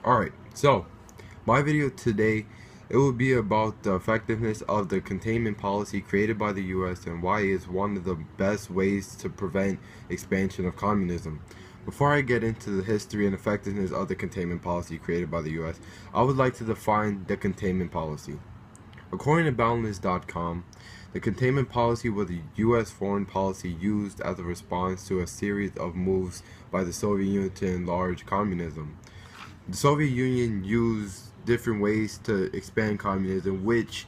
Alright, so my video today, it will be about the effectiveness of the containment policy created by the US and why it is one of the best ways to prevent expansion of communism. Before I get into the history and effectiveness of the containment policy created by the US, I would like to define the containment policy. According to Boundless.com, the containment policy was the U.S. foreign policy used as a response to a series of moves by the Soviet Union to enlarge communism. The Soviet Union used different ways to expand communism, which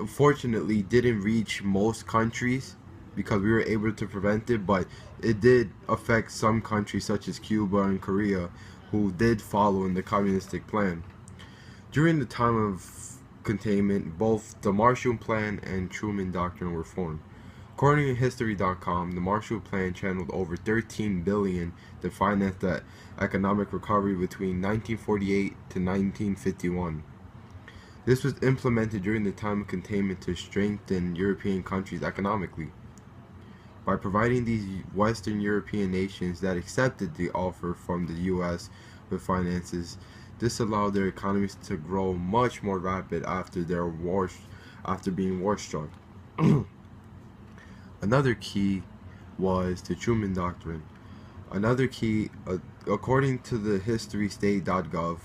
fortunately didn't reach most countries because we were able to prevent it, but it did affect some countries such as Cuba and Korea, who did follow in the communistic plan. During the time of containment, both the Marshall Plan and Truman Doctrine were formed. According to History.com, the Marshall Plan channeled over $13 billion to finance the economic recovery between 1948 to 1951. This was implemented during the time of containment to strengthen European countries economically. By providing these Western European nations that accepted the offer from the U.S. with finances, this allowed their economies to grow much more rapid after being war-struck. Another key was the Truman Doctrine. Another key, according to the historystate.gov,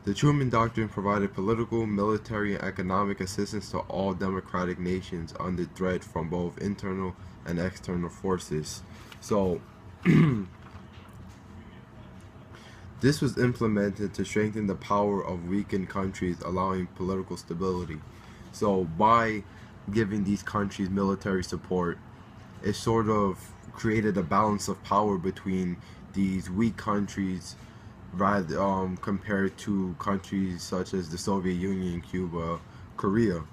the Truman Doctrine provided political, military, and economic assistance to all democratic nations under threat from both internal and external forces. So, this was implemented to strengthen the power of weakened countries, allowing political stability. So by giving these countries military support, it sort of created a balance of power between these weak countries compared to countries such as the Soviet Union, Cuba, Korea.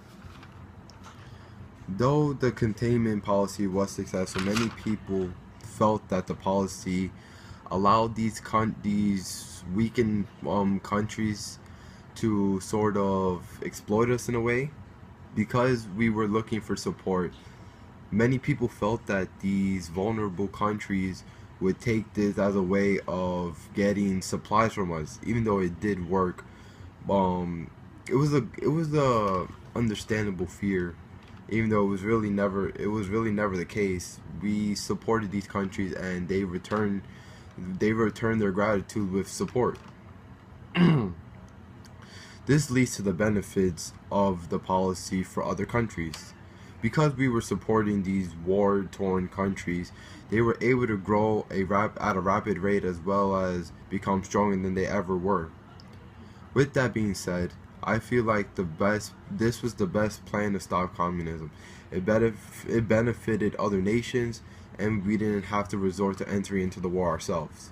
Though the containment policy was successful, many people felt that the policy allowed these weakened countries to sort of exploit us in a way. Because we were looking for support, many people felt that these vulnerable countries would take this as a way of getting supplies from us, even though it did work. It was a understandable fear, even though it was really never the case. We supported these countries and they returned their gratitude with support. This leads to the benefits of the policy for other countries. Because we were supporting these war-torn countries, they were able to grow at a rapid rate as well as become stronger than they ever were. With that being said, I feel like this was the best plan to stop communism. It benefited other nations, and we didn't have to resort to entering into the war ourselves.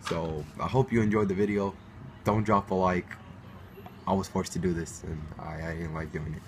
So I hope you enjoyed the video. Don't drop a like. I was forced to do this, and I didn't like doing it.